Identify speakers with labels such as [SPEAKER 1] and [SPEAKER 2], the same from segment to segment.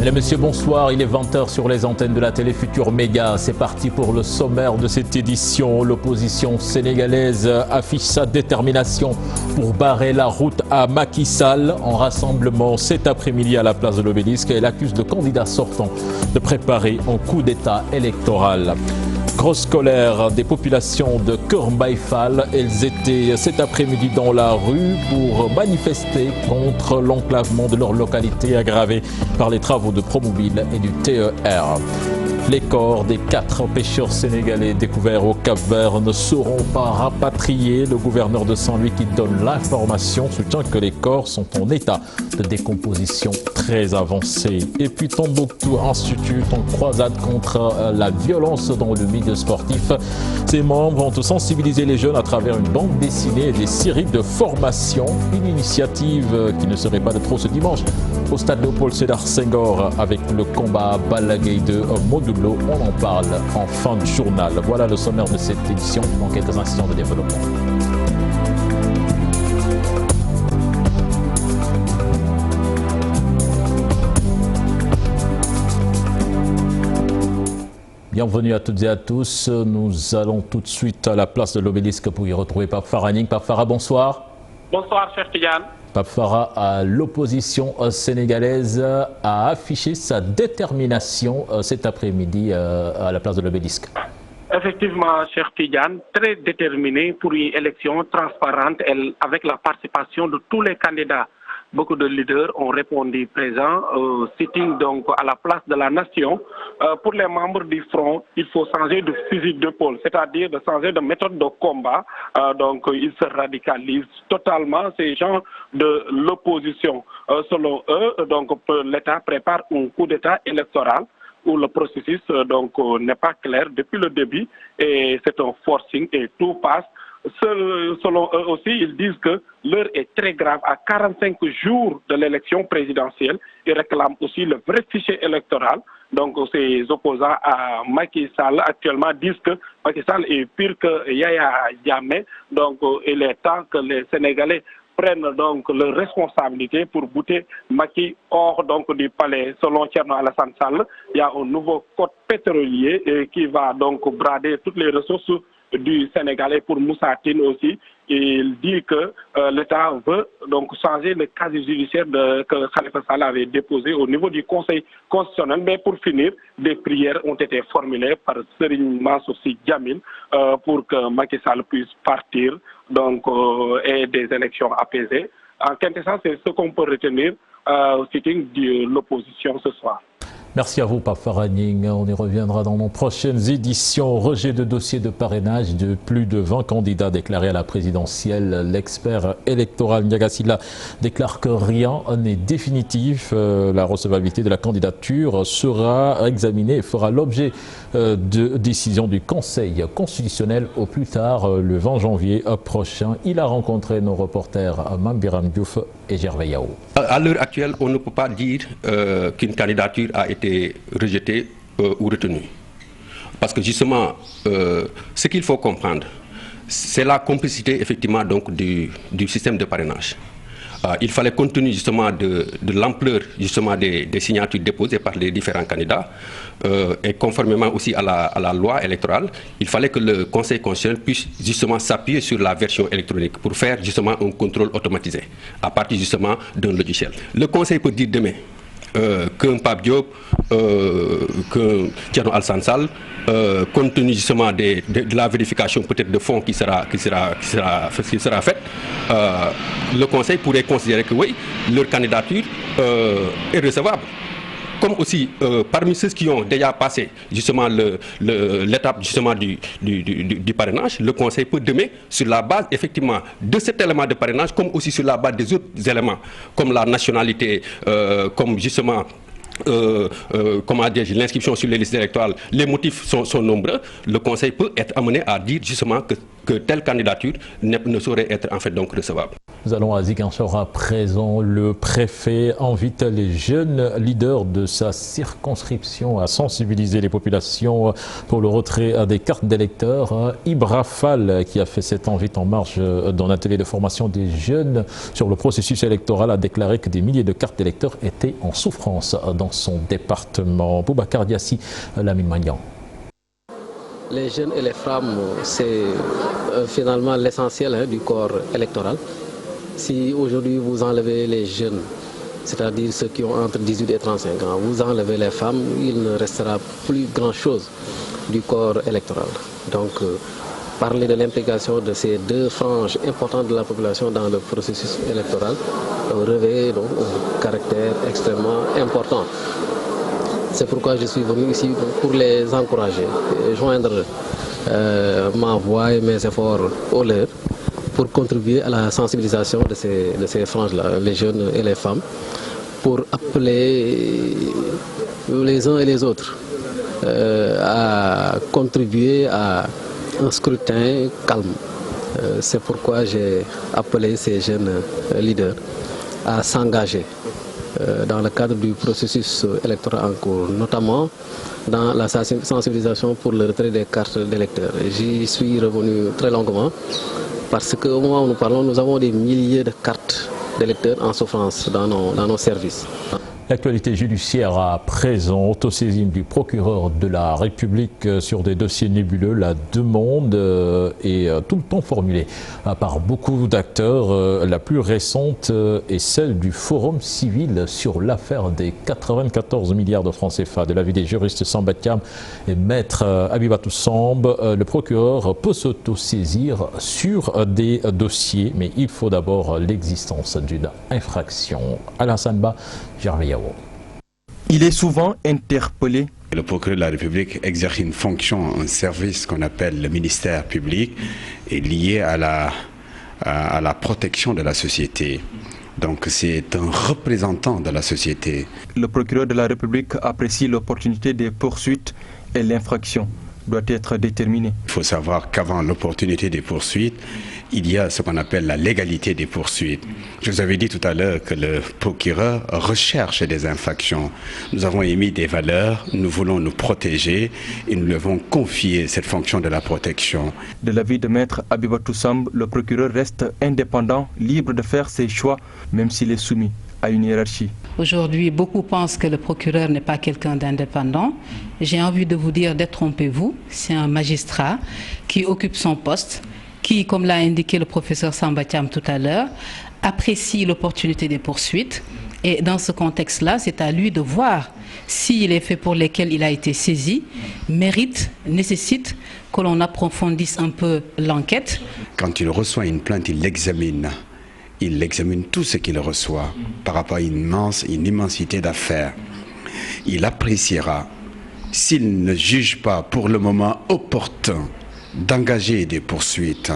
[SPEAKER 1] Mesdames, Messieurs, bonsoir. Il est 20h sur les antennes de la télé Futur Média. C'est parti pour le sommaire de cette édition. L'opposition sénégalaise affiche sa détermination pour barrer la route à Macky Sall en rassemblement cet après-midi à la place de l'Obélisque. Elle accuse le candidat sortant de préparer un coup d'État électoral. Grosse colère des populations de Kër Mbaye Fall. Elles étaient cet après-midi dans la rue pour manifester contre l'enclavement de leur localité aggravée par les travaux de Promobile et du TER. Les corps des 4 pêcheurs sénégalais découverts au Cap-Vert ne seront pas rapatriés. Le gouverneur de Saint-Louis qui donne l'information soutient que les corps sont en état de décomposition très avancé. Et puis Tombouctou Institute en croisade contre la violence dans le milieu sportif. Ses membres ont sensibilisé les jeunes à travers une bande dessinée et des séries de formation. Une initiative qui ne serait pas de trop ce dimanche au stade Léopold Sédar Senghor avec le combat Balla Gaye de Modulo. On en parle en fin de journal. Voilà le sommaire de cette édition dans quelques instants de développement. Bienvenue à toutes et à tous. Nous allons tout de suite à la place de l'Obélisque pour y retrouver Pape Farah Ning. Pape Farah, bonsoir.
[SPEAKER 2] Bonsoir, cher Tidiane.
[SPEAKER 1] Pape Farah, l'opposition sénégalaise a affiché sa détermination cet après-midi à la place de l'Obélisque.
[SPEAKER 2] Effectivement, cher Tidiane, très déterminé pour une élection transparente avec la participation de tous les candidats. Beaucoup de leaders ont répondu présents au sitting donc à la place de la nation. Pour les membres du front, il faut changer de fusil d'épaule, c'est-à-dire de changer de méthode de combat. Donc ils se radicalisent totalement, ces gens de l'opposition. Selon eux, donc l'État prépare un coup d'État électoral où le processus donc n'est pas clair depuis le début et c'est un forcing et tout passe. Selon eux aussi, ils disent que l'heure est très grave à 45 jours de l'élection présidentielle. Ils réclament aussi le vrai fichier électoral. Donc ces opposants à Macky Sall actuellement disent que Macky Sall est pire que Yaya Jammeh. Donc il est temps que les Sénégalais prennent donc leurs responsabilités pour bouter Macky hors donc du palais. Selon Thierno Alassane Sall, il y a un nouveau code pétrolier qui va donc brader toutes les ressources du Sénégalais. Pour Moussa Tine aussi, il dit que l'État veut donc changer le casier judiciaire que Khalifa Sall avait déposé au niveau du Conseil constitutionnel. Mais pour finir, des prières ont été formulées par Serigne Mansour Sy Djamil pour que Macky Sall puisse partir donc, et des élections apaisées. En quintessence, c'est ce qu'on peut retenir au sitting de l'opposition ce soir.
[SPEAKER 1] Merci à vous, Pape Farah Ning. On y reviendra dans nos prochaines éditions. Rejet de dossier de parrainage de plus de 20 candidats déclarés à la présidentielle. L'expert électoral Ndiaga Sylla déclare que rien n'est définitif. La recevabilité de la candidature sera examinée et fera l'objet de décision du Conseil constitutionnel au plus tard le 20 janvier prochain. Il a rencontré nos reporters Mame Biram Diouf et Gervais Yao.
[SPEAKER 3] À l'heure actuelle, on ne peut pas dire qu'une candidature a été rejetée ou retenue. Parce que justement, ce qu'il faut comprendre, c'est la complicité effectivement donc, du système de parrainage. Il fallait, compte tenu justement de l'ampleur justement des signatures déposées par les différents candidats et conformément aussi à la loi électorale, il fallait que le Conseil constitutionnel puisse justement s'appuyer sur la version électronique pour faire justement un contrôle automatisé à partir justement d'un logiciel. Le Conseil peut dire demain qu'un Pape Diop, qu'un Thierno Alassane Sall, compte tenu justement de la vérification peut-être de fonds qui sera faite, le Conseil pourrait considérer que oui, leur candidature est recevable. Comme aussi parmi ceux qui ont déjà passé justement l'étape justement du parrainage, le Conseil peut demain, sur la base effectivement de cet élément de parrainage, comme aussi sur la base des autres éléments, comme la nationalité, comme justement comment dire, l'inscription sur les listes électorales, les motifs sont nombreux, le Conseil peut être amené à dire justement que telle candidature ne saurait être en fait donc recevable.
[SPEAKER 1] Nous allons à Ziguinchor à présent. Le préfet invite les jeunes leaders de sa circonscription à sensibiliser les populations pour le retrait des cartes d'électeurs. Ibra Fall, qui a fait cette invite en marge d'un atelier de formation des jeunes sur le processus électoral, a déclaré que des milliers de cartes d'électeurs étaient en souffrance dans son département. Boubacar Diassi, Lamine Magnan.
[SPEAKER 4] Les jeunes et les femmes, c'est finalement l'essentiel du corps électoral. Si aujourd'hui vous enlevez les jeunes, c'est-à-dire ceux qui ont entre 18 et 35 ans, vous enlevez les femmes, il ne restera plus grand-chose du corps électoral. Donc, parler de l'implication de ces deux franges importantes de la population dans le processus électoral revêt donc un caractère extrêmement important. C'est pourquoi je suis venu ici pour les encourager, joindre ma voix et mes efforts aux leurs pour contribuer à la sensibilisation de ces franges-là, les jeunes et les femmes, pour appeler les uns et les autres à contribuer à un scrutin calme. C'est pourquoi j'ai appelé ces jeunes leaders à s'engager dans le cadre du processus électoral en cours, notamment dans la sensibilisation pour le retrait des cartes d'électeurs. J'y suis revenu très longuement parce qu'au moment où nous parlons, nous avons des milliers de cartes d'électeurs en souffrance dans nos services.
[SPEAKER 1] L'actualité judiciaire à présent, autosaisine du procureur de la République sur des dossiers nébuleux. La demande est tout le temps formulée par beaucoup d'acteurs. La plus récente est celle du Forum civil sur l'affaire des 94 milliards de francs CFA. De l'avis des juristes Samba Thiam et maître Abibatou Samb, le procureur peut s'autosaisir sur des dossiers, mais il faut d'abord l'existence d'une infraction. Alassane Ba, Gervais.
[SPEAKER 5] Il est souvent interpellé.
[SPEAKER 6] Le procureur de la République exerce une fonction, un service qu'on appelle le ministère public, et lié à la protection de la société. Donc c'est un représentant de la société.
[SPEAKER 5] Le procureur de la République apprécie l'opportunité des poursuites et l'infraction doit être déterminée.
[SPEAKER 6] Il faut savoir qu'avant l'opportunité des poursuites, il y a ce qu'on appelle la légalité des poursuites. Je vous avais dit tout à l'heure que le procureur recherche des infractions. Nous avons émis des valeurs, nous voulons nous protéger et nous devons confier cette fonction de la protection.
[SPEAKER 5] De l'avis de maître Abibatou Samb, le procureur reste indépendant, libre de faire ses choix, même s'il est soumis à une hiérarchie.
[SPEAKER 7] Aujourd'hui, beaucoup pensent que le procureur n'est pas quelqu'un d'indépendant. J'ai envie de vous dire, détrompez-vous, c'est un magistrat qui occupe son poste, qui, comme l'a indiqué le professeur Samba Thiam tout à l'heure, apprécie l'opportunité des poursuites. Et dans ce contexte-là, c'est à lui de voir si les faits pour lesquels il a été saisi méritent, nécessitent que l'on approfondisse un peu l'enquête.
[SPEAKER 6] Quand il reçoit une plainte, il l'examine. Il examine tout ce qu'il reçoit par rapport à une immensité d'affaires. Il appréciera, s'il ne juge pas pour le moment opportun d'engager des poursuites,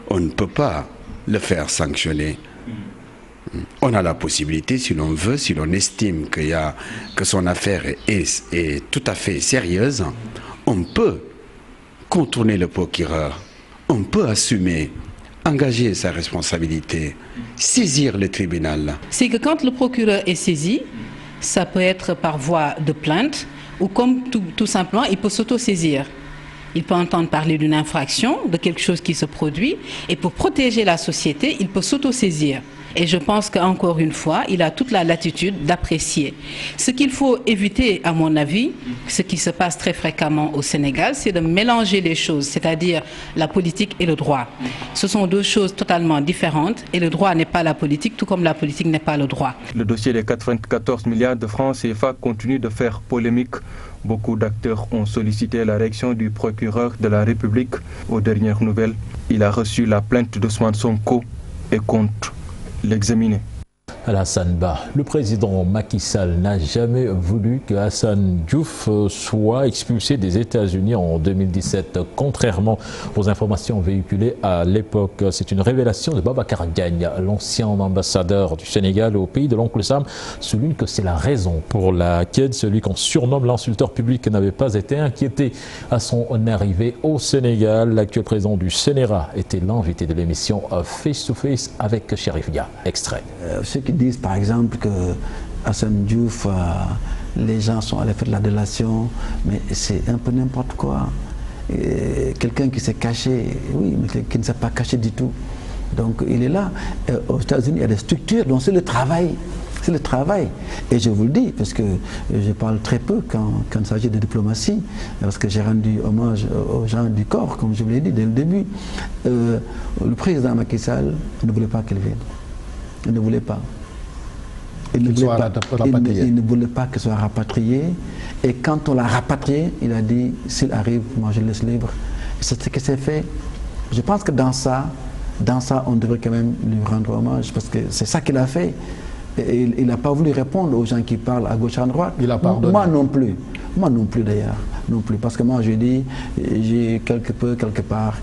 [SPEAKER 6] on ne peut pas le faire sanctionner. On a la possibilité, si l'on veut, si l'on estime que son affaire est tout à fait sérieuse, on peut contourner le procureur, on peut assumer, engager sa responsabilité, saisir le tribunal.
[SPEAKER 7] C'est que quand le procureur est saisi, ça peut être par voie de plainte ou comme tout simplement, il peut s'autosaisir. Il peut entendre parler d'une infraction, de quelque chose qui se produit, et pour protéger la société, il peut s'autosaisir. Et je pense qu'encore une fois, il a toute la latitude d'apprécier. Ce qu'il faut éviter, à mon avis, ce qui se passe très fréquemment au Sénégal, c'est de mélanger les choses, c'est-à-dire la politique et le droit. Ce sont deux choses totalement différentes, et le droit n'est pas la politique, tout comme la politique n'est pas le droit.
[SPEAKER 5] Le dossier des 94 milliards de francs CFA continue de faire polémique. Beaucoup d'acteurs ont sollicité la réaction du procureur de la République. Aux dernières nouvelles, il a reçu la plainte d'Ousmane Sonko et compte l'examiner.
[SPEAKER 1] Alassane Ba. Le président Macky Sall n'a jamais voulu que Assane Diouf soit expulsé des États-Unis en 2017, contrairement aux informations véhiculées à l'époque. C'est une révélation de Babacar Diagne, l'ancien ambassadeur du Sénégal au pays de l'oncle Sam, souligne que c'est la raison pour laquelle celui qu'on surnomme l'insulteur public n'avait pas été inquiété à son arrivée au Sénégal. L'actuel président du Sénéra était l'invité de l'émission Face to Face avec Chérif Dia. Extrait.
[SPEAKER 8] Ceux qui disent par exemple que Assane Diouf, les gens sont allés faire de la délation, mais c'est un peu n'importe quoi. Quelqu'un qui s'est caché, oui, mais qui ne s'est pas caché du tout. Donc il est là. Aux États-Unis, il y a des structures, donc c'est le travail. C'est le travail. Et je vous le dis, parce que je parle très peu quand il s'agit de diplomatie, parce que j'ai rendu hommage aux gens du corps, comme je vous l'ai dit dès le début. Le président Macky Sall ne voulait pas qu'il vienne. Il ne voulait pas. Il ne voulait pas qu'il soit rapatrié. Et quand on l'a rapatrié, il a dit, s'il arrive, moi je le laisse libre. C'est ce qui s'est fait. Je pense que dans ça, on devrait quand même lui rendre hommage, parce que c'est ça qu'il a fait. Et il n'a pas voulu répondre aux gens qui parlent à gauche et à droite. Il a pardonné. Moi non plus d'ailleurs. Non plus, parce que moi je dis, j'ai quelque part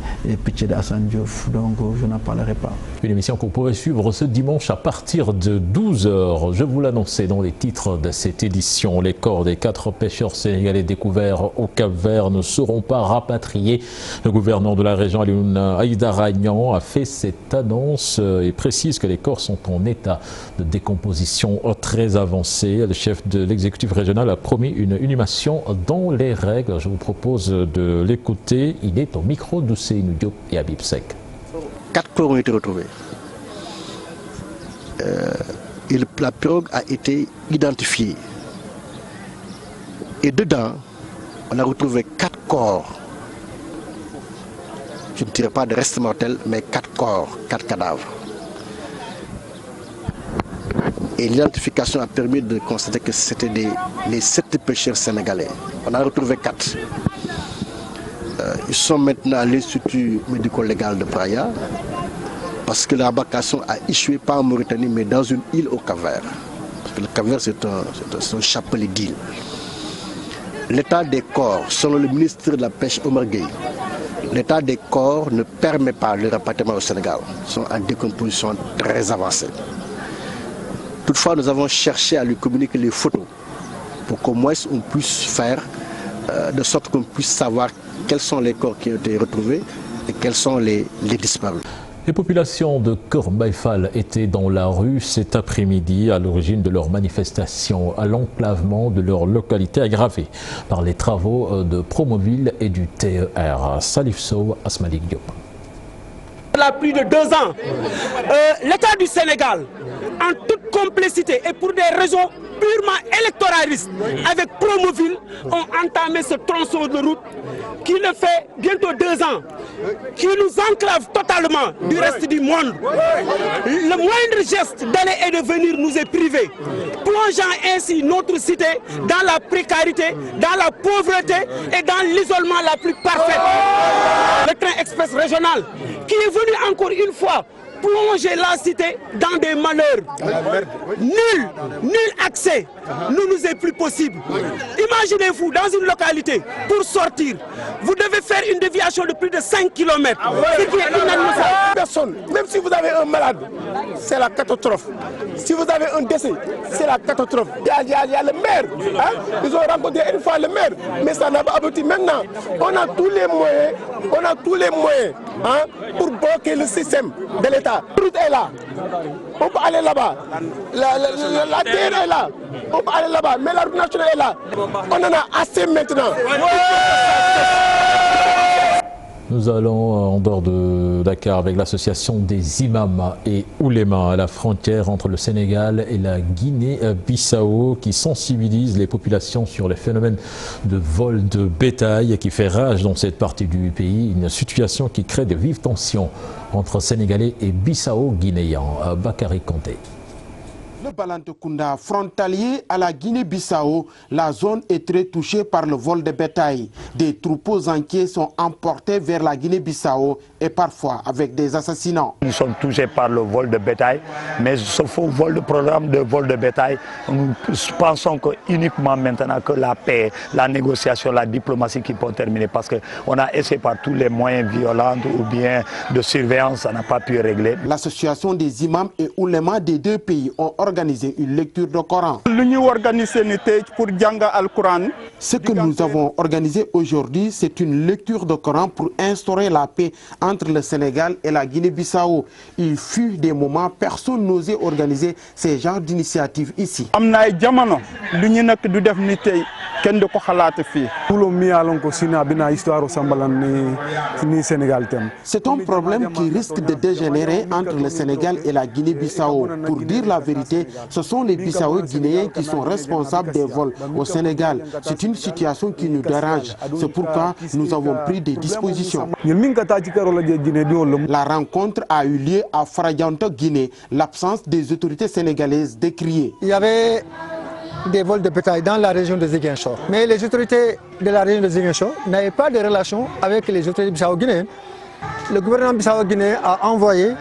[SPEAKER 8] pitié d'Assane Diouf, donc je n'en parlerai pas.
[SPEAKER 1] Une émission que vous pourrez suivre ce dimanche à partir de 12 h. Je vous l'annonçais dans les titres de cette édition. Les corps des 4 pêcheurs sénégalais découverts au Cap-Vert ne seront pas rapatriés. Le gouverneur de la région, Alioune Aïdara Niang, a fait cette annonce et précise que les corps sont en état de décomposition très avancée. Le chef de l'exécutif régional a promis une inhumation dans les règles. Je vous propose de l'écouter. Il est au micro de Seynou Diop et Habib Sek.
[SPEAKER 9] 4 corps ont été retrouvés. Et la pirogue a été identifiée. Et dedans, on a retrouvé 4 corps. Je ne dirais pas de restes mortels, mais 4 corps, 4 cadavres. Et l'identification a permis de constater que c'était les 7 pêcheurs sénégalais. On a retrouvé 4. Ils sont maintenant à l'Institut médico-légal de Praia, parce que l'embarcation a échoué pas en Mauritanie, mais dans une île au Cap-Vert. Parce que le Cap-Vert, c'est un chapelet d'îles. L'état des corps, selon le ministre de la Pêche Omar Gueye, l'état des corps ne permet pas le rapatriement au Sénégal. Ils sont en décomposition très avancée. Toutefois, nous avons cherché à lui communiquer les photos pour qu'au moins on puisse faire de sorte qu'on puisse savoir quels sont les corps qui ont été retrouvés et quels sont les disparus.
[SPEAKER 1] Les populations de Corbeil-Fall étaient dans la rue cet après-midi à l'origine de leur manifestation à l'enclavement de leur localité aggravée par les travaux de Promoville et du TER. Salif Sow, Asmalik Diop.
[SPEAKER 10] Il y a plus de 2 ans, l'État du Sénégal, en toute complicité et pour des raisons purement électoralistes, avec Promoville, ont entamé ce tronçon de route qui le fait bientôt 2 ans, qui nous enclave totalement du reste du monde. Le moindre geste d'aller et de venir nous est privé, plongeant ainsi notre cité dans la précarité, dans la pauvreté et dans l'isolement la plus parfaite. Le train express régional qui est venu encore une fois plonger la cité dans des malheurs. Nul accès ne nous est plus possible. Imaginez-vous, dans une localité, pour sortir, vous devez faire une déviation de plus de 5 km. Ce qui est inadmissible. Personne, même si vous avez un malade, c'est la catastrophe. Si vous avez un décès, c'est la catastrophe. Il y a le maire, hein? Ils ont rencontré une fois le maire, mais ça n'a pas abouti. Maintenant, on a tous les moyens, hein, pour bloquer le système de l'État. La route est là, on peut aller là-bas, la terre est là, on peut aller là-bas, mais la route nationale est là. On en a assez maintenant.
[SPEAKER 1] Nous allons en dehors de Dakar avec l'association des imams et oulémas à la frontière entre le Sénégal et la Guinée-Bissau qui sensibilise les populations sur les phénomènes de vol de bétail et qui fait rage dans cette partie du pays. Une situation qui crée de vives tensions entre Sénégalais et Bissau-Guinéens. Bakary Kanté.
[SPEAKER 11] Le Balantokounda, frontalier à la Guinée-Bissau, la zone est très touchée par le vol de bétail. Des troupeaux entiers sont emportés vers la Guinée-Bissau et parfois avec des assassinats.
[SPEAKER 12] Nous sommes touchés par le vol de bétail, mais ce faux programme de vol de bétail, nous pensons que uniquement maintenant que la paix, la négociation, la diplomatie qui peut terminer, parce qu'on a essayé par tous les moyens violents ou bien de surveillance, ça n'a pas pu régler.
[SPEAKER 11] L'association des imams et oulémas des deux pays ont organisé une lecture du Coran. Ce que nous avons organisé aujourd'hui, c'est une lecture du Coran pour instaurer la paix entre le Sénégal et la Guinée-Bissau. Il fut des moments, personne n'osait organiser ces genres d'initiatives ici. C'est un problème qui risque de dégénérer entre le Sénégal et la Guinée-Bissau. Pour dire la vérité, ce sont les Bissau-Guinéens qui sont responsables des vols au Sénégal. C'est une situation qui nous dérange. C'est pourquoi nous avons pris des dispositions. La rencontre a eu lieu à Faradianto, Guinée. L'absence des autorités sénégalaises décriée.
[SPEAKER 13] Il y avait des vols de bétail dans la région de Ziguinchor. Mais les autorités de la région de Ziguinchor n'avaient pas de relation avec les autorités bissau-guinéennes. Le gouvernement bissau-guinéen a envoyé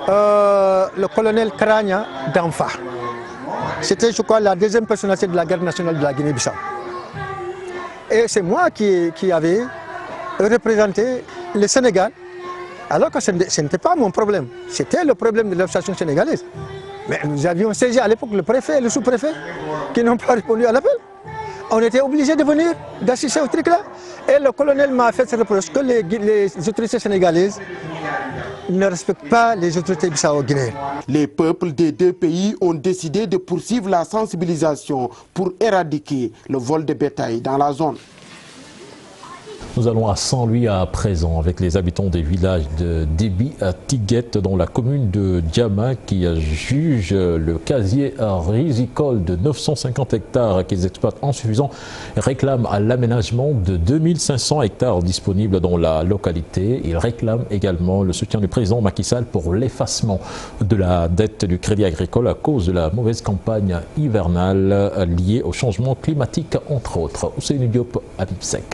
[SPEAKER 13] le colonel Krania d'Anfa. C'était, je crois, la deuxième personnalité de la garde nationale de la Guinée-Bissau. Et c'est moi qui avais représenté le Sénégal, alors que ce n'était pas mon problème. C'était le problème de l'administration sénégalaise. Mais nous avions saisi à l'époque le préfet et le sous-préfet qui n'ont pas répondu à l'appel. On était obligés de venir, d'assister au truc là. Et le colonel m'a fait ce reproche que les autorités sénégalaises ne respectent pas les autorités bissau-guinéennes.
[SPEAKER 11] Les peuples des deux pays ont décidé de poursuivre la sensibilisation pour éradiquer le vol de bétail dans la zone.
[SPEAKER 1] Nous allons à Saint-Louis à présent avec les habitants des villages de Déby à Tiguette dans la commune de Diama qui jugent le casier risicole de 950 hectares qu'ils exploitent insuffisant et réclament à l'aménagement de 2500 hectares disponibles dans la localité. Ils réclament également le soutien du président Macky Sall pour l'effacement de la dette du crédit agricole à cause de la mauvaise campagne hivernale liée au changement climatique entre autres. Ousseynou Diop à Pipsec.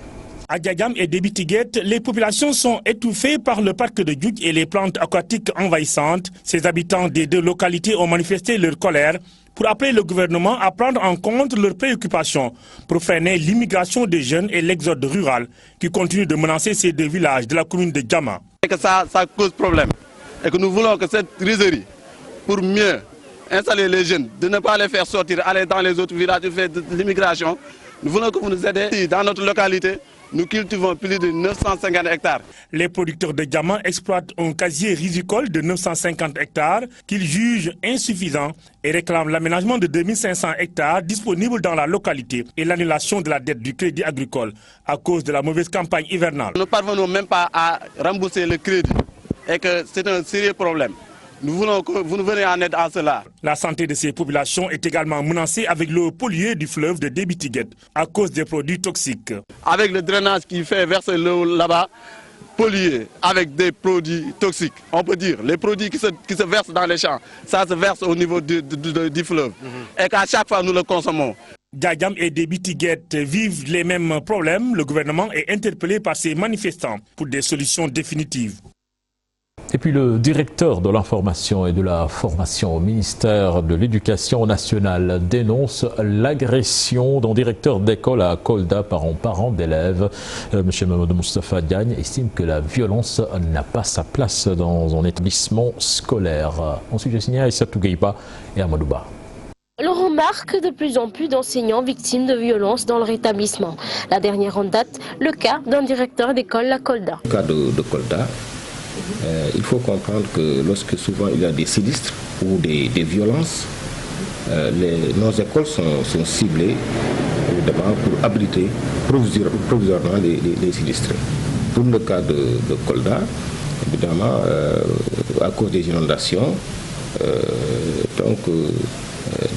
[SPEAKER 14] À Diagam et Déby Tiguette, les populations sont étouffées par le parc de Djouk et les plantes aquatiques envahissantes. Ces habitants des deux localités ont manifesté leur colère pour appeler le gouvernement à prendre en compte leurs préoccupations pour freiner l'immigration des jeunes et l'exode rural qui continue de menacer ces deux villages de la commune de Diama.
[SPEAKER 15] Et que ça cause problème et que nous voulons que cette rizerie, pour mieux installer les jeunes, de ne pas les faire sortir, aller dans les autres villages, faire de l'immigration, nous voulons que vous nous aidiez dans notre localité. Nous cultivons plus de 950 hectares.
[SPEAKER 14] Les producteurs de diamants exploitent un casier risicole de 950 hectares qu'ils jugent insuffisant et réclament l'aménagement de 2500 hectares disponibles dans la localité et l'annulation de la dette du crédit agricole à cause de la mauvaise campagne hivernale.
[SPEAKER 15] Nous ne parvenons même pas à rembourser le crédit et que c'est un sérieux problème. Nous voulons que vous nous veniez en aide à cela.
[SPEAKER 14] La santé de ces populations est également menacée avec l'eau polluée du fleuve de Déby Tiguette à cause des produits toxiques.
[SPEAKER 15] Avec le drainage qui fait verser l'eau là-bas, polluée avec des produits toxiques. On peut dire, les produits qui se versent dans les champs, ça se verse au niveau du fleuve. Et qu'à chaque fois nous le consommons.
[SPEAKER 14] Diagam et Déby Tiguette vivent les mêmes problèmes. Le gouvernement est interpellé par ces manifestants pour des solutions définitives.
[SPEAKER 1] Et puis le directeur de l'information et de la formation au ministère de l'Éducation nationale dénonce l'agression d'un directeur d'école à Kolda par un parent d'élèves. M. Mamadou Moustapha Diagne estime que la violence n'a pas sa place dans un établissement scolaire. Ensuite, j'ai signé Aïssatou Gueiba et Amadouba.
[SPEAKER 16] On remarque de plus en plus d'enseignants victimes de violences dans leur établissement. La dernière en date, le cas d'un directeur d'école à Kolda.
[SPEAKER 17] Le cas de Kolda. Il faut comprendre que lorsque souvent il y a des sinistres ou des violences, nos écoles sont ciblées évidemment pour abriter provisoirement les sinistrés. Pour le cas de Kolda, évidemment, à cause des inondations,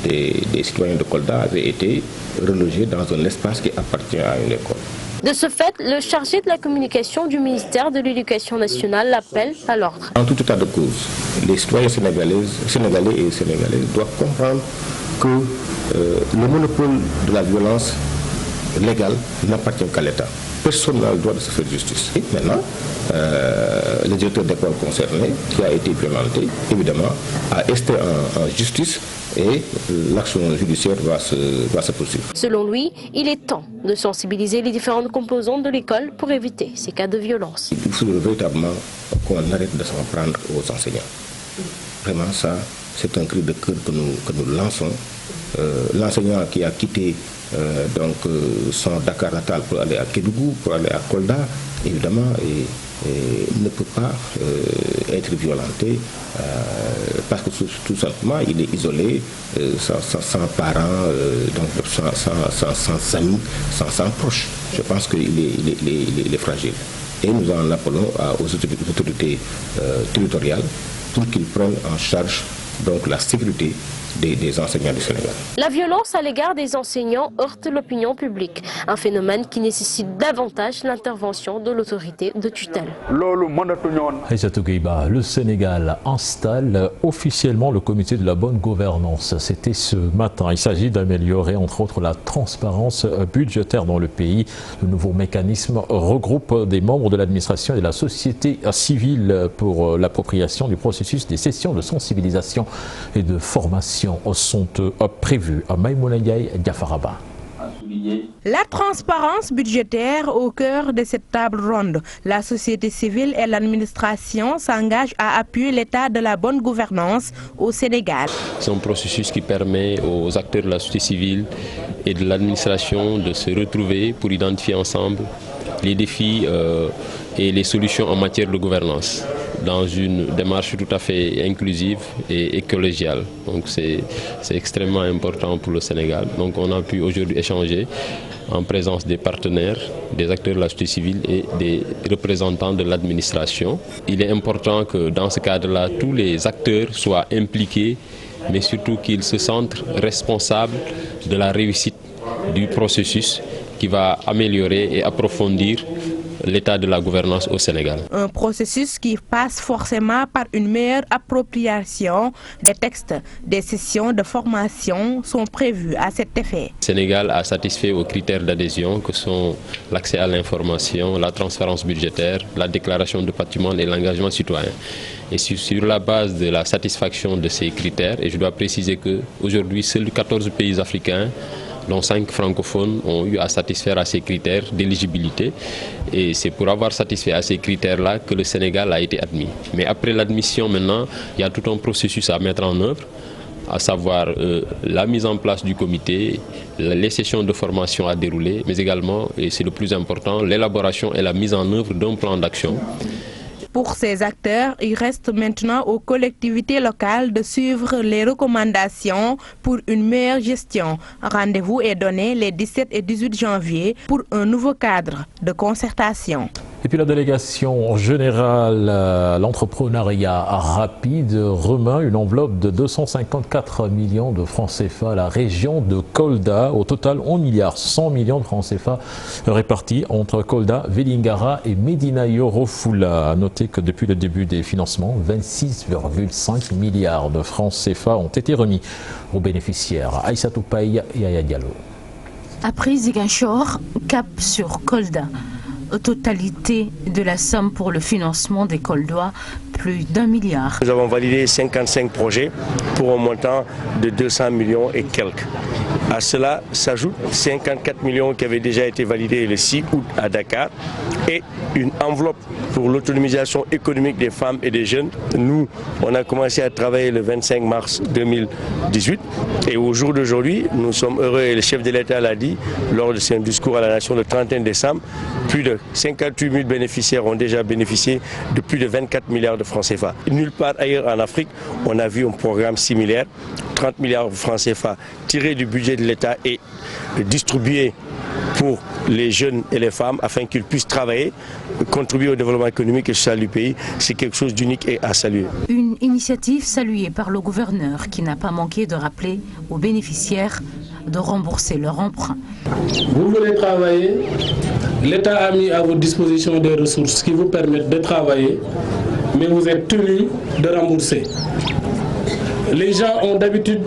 [SPEAKER 17] des citoyens de Kolda avaient été relogés dans un espace qui appartient à une école.
[SPEAKER 16] De ce fait, le chargé de la communication du ministère de l'Éducation nationale l'appelle à l'ordre.
[SPEAKER 17] En tout état de cause, les citoyens sénégalais et sénégalaises doivent comprendre que le monopole de la violence légale n'appartient qu'à l'État. Personne n'a le droit de se faire justice. Et maintenant, le directeur d'école concerné, qui a été violenté, évidemment, a esté en justice et l'action judiciaire va se poursuivre.
[SPEAKER 16] Selon lui, il est temps de sensibiliser les différentes composantes de l'école pour éviter ces cas de violence.
[SPEAKER 17] Il faut véritablement qu'on arrête de s'en prendre aux enseignants. Vraiment, ça, c'est un cri de cœur que nous lançons. L'enseignant qui a quitté son Dakar natal pour aller à Kédougou, pour aller à Kolda, évidemment, ne peut pas être violenté parce que tout simplement il est isolé, sans parents, sans amis, sans proches. Je pense qu'il est fragile. Et nous en appelons aux autorités territoriales pour qu'ils prennent en charge donc la sécurité des enseignants du Sénégal.
[SPEAKER 16] La violence à l'égard des enseignants heurte l'opinion publique, un phénomène qui nécessite davantage l'intervention de l'autorité de tutelle.
[SPEAKER 1] Aïssatou Gueiba, le Sénégal installe officiellement le comité de la bonne gouvernance. C'était ce matin. Il s'agit d'améliorer entre autres la transparence budgétaire dans le pays. Le nouveau mécanisme regroupe des membres de l'administration et de la société civile pour l'appropriation du processus des sessions de sensibilisation et de formation sont prévus à Maïmouna Ndiaye Diafaraba.
[SPEAKER 18] La transparence budgétaire au cœur de cette table ronde. La société civile et l'administration s'engagent à appuyer l'état de la bonne gouvernance au Sénégal.
[SPEAKER 19] C'est un processus qui permet aux acteurs de la société civile et de l'administration de se retrouver pour identifier ensemble les défis et les solutions en matière de gouvernance dans une démarche tout à fait inclusive et collégiale. Donc c'est extrêmement important pour le Sénégal. Donc on a pu aujourd'hui échanger en présence des partenaires, des acteurs de la société civile et des représentants de l'administration. Il est important que dans ce cadre-là, tous les acteurs soient impliqués, mais surtout qu'ils se sentent responsables de la réussite du processus qui va améliorer et approfondir l'état de la gouvernance au Sénégal.
[SPEAKER 18] Un processus qui passe forcément par une meilleure appropriation des textes. Des sessions de formation sont prévues à cet effet.
[SPEAKER 19] Le Sénégal a satisfait aux critères d'adhésion que sont l'accès à l'information, la transparence budgétaire, la déclaration de patrimoine et l'engagement citoyen. Et sur la base de la satisfaction de ces critères, et je dois préciser qu'aujourd'hui, seuls 14 pays africains dont 5 francophones ont eu à satisfaire à ces critères d'éligibilité. Et c'est pour avoir satisfait à ces critères-là que le Sénégal a été admis. Mais après l'admission maintenant, il y a tout un processus à mettre en œuvre, à savoir la mise en place du comité, les sessions de formation à dérouler, mais également, et c'est le plus important, l'élaboration et la mise en œuvre d'un plan d'action.
[SPEAKER 18] Pour ces acteurs, il reste maintenant aux collectivités locales de suivre les recommandations pour une meilleure gestion. Rendez-vous est donné les 17 et 18 janvier pour un nouveau cadre de concertation.
[SPEAKER 1] Et puis la délégation générale à l'entrepreneuriat rapide remet une enveloppe de 254 millions de francs CFA à la région de Kolda. Au total, 1 milliard 100 millions de francs CFA répartis entre Kolda, Vélingara et Médina Yoro Fula. À noter que depuis le début des financements, 26,5 milliards de francs CFA ont été remis aux bénéficiaires. Aïssatou Paye et Yaya Diallo.
[SPEAKER 20] Après Ziguinchor, cap sur Kolda. Totalité de la somme pour le financement des Koldois, plus d'1 milliard.
[SPEAKER 21] Nous avons validé 55 projets pour un montant de 200 millions et quelques. À cela s'ajoutent 54 millions qui avaient déjà été validés le 6 août à Dakar et une enveloppe pour l'autonomisation économique des femmes et des jeunes. Nous, on a commencé à travailler le 25 mars 2018 et au jour d'aujourd'hui, nous sommes heureux et le chef de l'État l'a dit lors de son discours à la nation le 31 décembre, plus de 58 000 bénéficiaires ont déjà bénéficié de plus de 24 milliards de francs CFA. Nulle part ailleurs en Afrique, on a vu un programme similaire, 30 milliards de francs CFA tirés du budget de l'État et distribués pour les jeunes et les femmes afin qu'ils puissent travailler, contribuer au développement économique et social du pays. C'est quelque chose d'unique et à saluer.
[SPEAKER 20] Une initiative saluée par le gouverneur qui n'a pas manqué de rappeler aux bénéficiaires de rembourser leur emprunt.
[SPEAKER 22] Vous voulez travailler,
[SPEAKER 2] l'État a mis à votre disposition des ressources qui vous permettent de travailler, mais vous êtes tenu de rembourser. Les gens ont d'habitude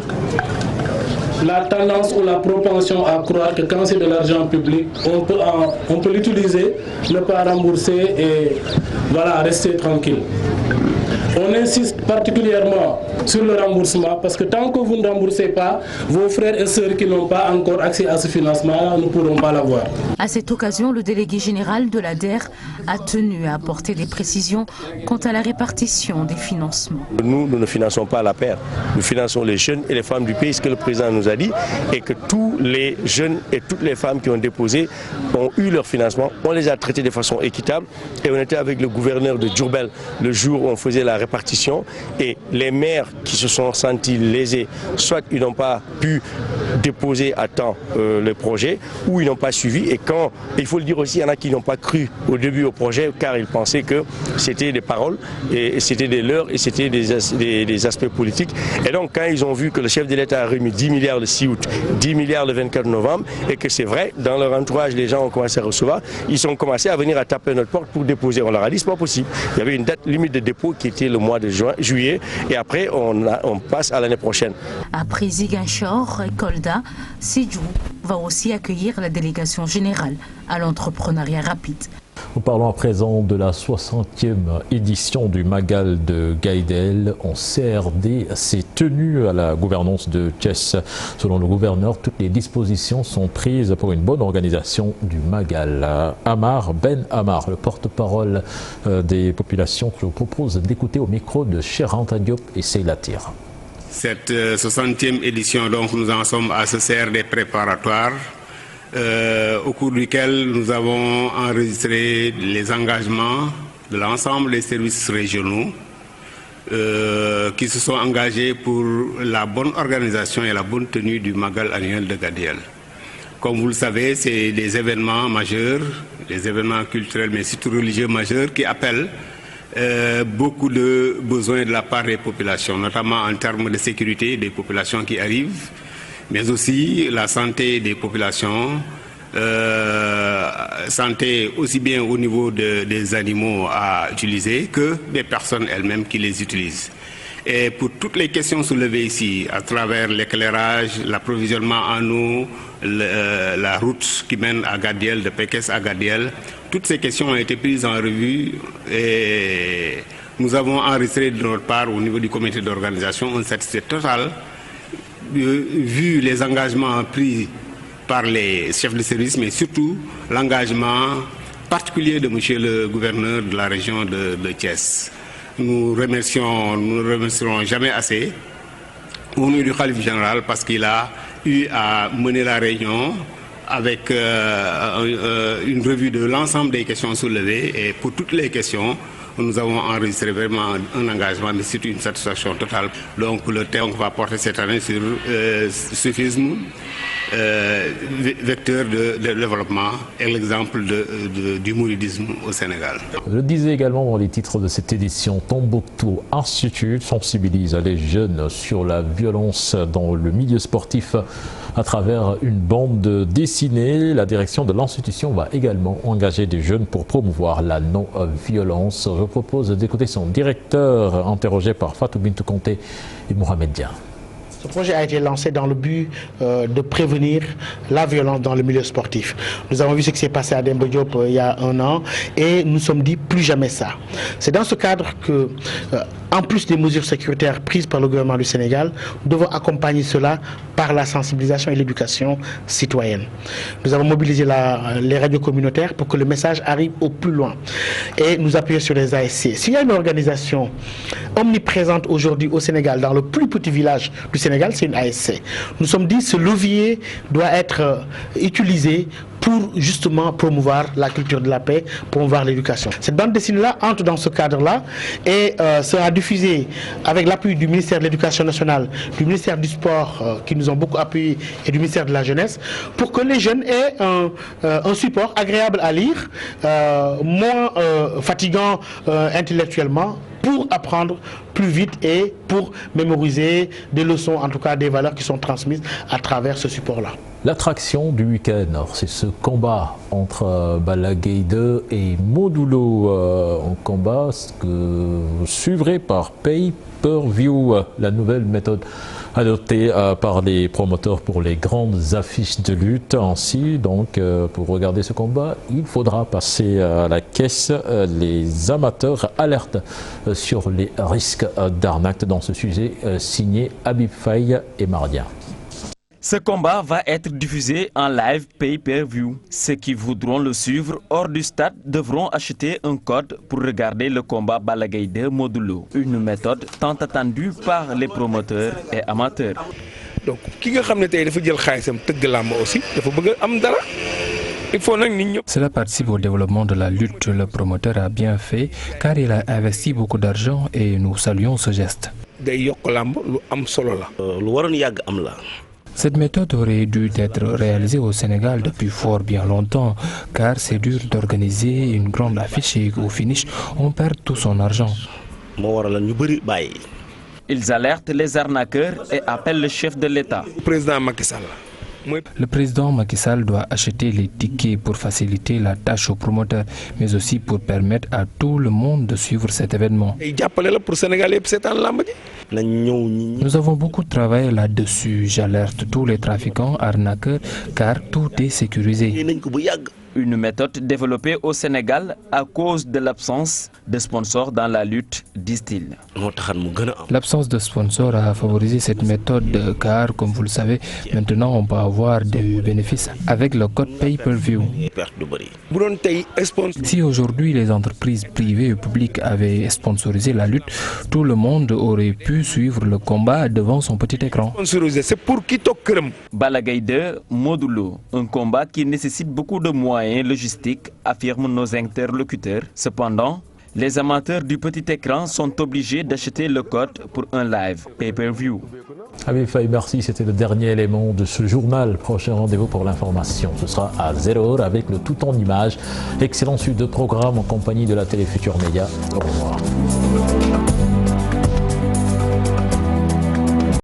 [SPEAKER 2] la tendance ou la propension à croire que quand c'est de l'argent public, on peut l'utiliser, ne pas rembourser et voilà, rester tranquille. On insiste particulièrement sur le remboursement parce que tant que vous ne remboursez pas, vos frères et sœurs qui n'ont pas encore accès à ce financement ne pourront pas l'avoir.
[SPEAKER 20] À cette occasion, le délégué général de l'ADER a tenu à apporter des précisions quant à la répartition des financements.
[SPEAKER 21] Nous ne finançons pas la paire. Nous finançons les jeunes et les femmes du pays, ce que le président nous a dit, et que tous les jeunes et toutes les femmes qui ont déposé ont eu leur financement. On les a traités de façon équitable et on était avec le gouverneur de Diourbel le jour où on faisait la répartition et les maires qui se sont sentis lésés, soit ils n'ont pas pu déposer à temps le projet ou ils n'ont pas suivi, et quand, il faut le dire aussi, il y en a qui n'ont pas cru au début au projet car ils pensaient que c'était des paroles et c'était des leurs et c'était des aspects politiques, et donc quand ils ont vu que le chef de l'État a remis 10 milliards le 6 août, 10 milliards le 24 novembre et que c'est vrai, dans leur entourage les gens ont commencé à recevoir, ils ont commencé à venir à taper à notre porte pour déposer. On leur a dit c'est pas possible, il y avait une date limite de dépôt qui était le mois de juillet et après on passe à l'année prochaine.
[SPEAKER 20] Après Ziguinchor et Kolda, Sédhiou va aussi accueillir la délégation générale à l'entrepreneuriat rapide.
[SPEAKER 1] Nous parlons à présent de la 60e édition du Magal de Gaïdel en CRD. C'est tenu à la gouvernance de Thiès. Selon le gouverneur, toutes les dispositions sont prises pour une bonne organisation du Magal. Amar Ben Amar, le porte-parole des populations, je vous propose d'écouter au micro de Cheranta Diop et Seylatir.
[SPEAKER 22] Cette 60e édition, donc, nous en sommes à ce CRD préparatoire. Au cours duquel nous avons enregistré les engagements de l'ensemble des services régionaux qui se sont engagés pour la bonne organisation et la bonne tenue du Magal annuel de Gadiel. Comme vous le savez, c'est des événements majeurs, des événements culturels mais surtout religieux majeurs qui appellent beaucoup de besoins de la part des populations, notamment en termes de sécurité des populations qui arrivent, mais aussi la santé des populations, santé aussi bien au niveau des animaux à utiliser que des personnes elles-mêmes qui les utilisent. Et pour toutes les questions soulevées ici, à travers l'éclairage, l'approvisionnement en eau, la route qui mène à Gadiel, de Pékès à Gadiel, toutes ces questions ont été prises en revue et nous avons enregistré de notre part au niveau du comité d'organisation un satisfait total vu les engagements pris par les chefs de service, mais surtout l'engagement particulier de monsieur le gouverneur de la région de Thiès. Nous ne remercierons jamais assez au nom du khalife général parce qu'il a eu à mener la réunion avec une revue de l'ensemble des questions soulevées, et pour toutes les questions, nous avons enregistré vraiment un engagement, mais surtout une satisfaction totale. Donc le thème qu'on va porter cette année sur soufisme, vecteur de développement et l'exemple du mouridisme au Sénégal.
[SPEAKER 1] Je le disais également dans les titres de cette édition, Tombouctou Institute sensibilise les jeunes sur la violence dans le milieu sportif à travers une bande dessinée. La direction de l'institution va également engager des jeunes pour promouvoir la non-violence. Je propose d'écouter son directeur, interrogé par Fatou Bintou Conté et Mohamed Dia.
[SPEAKER 23] Ce projet a été lancé dans le but de prévenir la violence dans le milieu sportif. Nous avons vu ce qui s'est passé à Demba Diop il y a un an et nous nous sommes dit plus jamais ça. C'est dans ce cadre que, en plus des mesures sécuritaires prises par le gouvernement du Sénégal, nous devons accompagner cela par la sensibilisation et l'éducation citoyenne. Nous avons mobilisé les radios communautaires pour que le message arrive au plus loin et nous appuyer sur les ASC. S'il y a une organisation omniprésente aujourd'hui au Sénégal, dans le plus petit village du Sénégal, c'est une ASC. Nous sommes dit que ce levier doit être utilisé pour justement promouvoir la culture de la paix, promouvoir l'éducation. Cette bande dessinée-là entre dans ce cadre-là et sera diffusée avec l'appui du ministère de l'Éducation nationale, du ministère du Sport qui nous ont beaucoup appuyé et du ministère de la Jeunesse pour que les jeunes aient un support agréable à lire, moins fatigant intellectuellement, pour apprendre plus vite et pour mémoriser des leçons, en tout cas des valeurs qui sont transmises à travers ce support-là.
[SPEAKER 1] L'attraction du week-end, c'est ce combat entre Balla Gaye 2 et Modou Lo, un combat que vous suivrez par Pay-Per-View, la nouvelle méthode adoptée par les promoteurs pour les grandes affiches de lutte. Ainsi, donc, pour regarder ce combat, il faudra passer à la caisse. Les amateurs alertent sur les risques d'arnaque dans ce sujet, signé Habib Faye et Mardia.
[SPEAKER 3] Ce combat va être diffusé en live pay-per-view. Ceux qui voudront le suivre hors du stade devront acheter un code pour regarder le combat Balla Gaye 2 Modou Lo. Une méthode tant attendue par les promoteurs et amateurs.
[SPEAKER 4] Donc, qui nga xamné tay dafa jël xaalisam teug lamb aussi dafa bëgg am dara.
[SPEAKER 6] Cela participe au développement de la lutte. Le promoteur a bien fait car il a investi beaucoup d'argent et nous saluons ce geste. Cette méthode aurait dû être réalisée au Sénégal depuis fort bien longtemps, car c'est dur d'organiser une grande affiche et au finish, on perd tout son argent.
[SPEAKER 3] Ils alertent les arnaqueurs et appellent le chef de l'État.
[SPEAKER 6] Le président Macky Sall doit acheter les tickets pour faciliter la tâche aux promoteurs, mais aussi pour permettre à tout le monde de suivre cet événement. Nous avons beaucoup travaillé là-dessus. J'alerte tous les trafiquants, arnaqueurs, car tout est sécurisé.
[SPEAKER 3] Une méthode développée au Sénégal à cause de l'absence de sponsors dans la lutte, disent-ils.
[SPEAKER 6] L'absence de sponsors a favorisé cette méthode car, comme vous le savez, maintenant on peut avoir des bénéfices avec le code pay-per-view. Si aujourd'hui les entreprises privées et publiques avaient sponsorisé la lutte, tout le monde aurait pu suivre le combat devant son petit écran.
[SPEAKER 3] Balla Gaye 2, Modou Lo, un combat qui nécessite beaucoup de moyens logistiques, affirment nos interlocuteurs. Cependant, les amateurs du petit écran sont obligés d'acheter le code pour un live pay-per-view.
[SPEAKER 1] Habib Faye, merci. C'était le dernier élément de ce journal. Prochain rendez-vous pour l'information. Ce sera à 0h avec le tout en images. Excellent suite de programme en compagnie de la Télé Futurs Médias. Au revoir.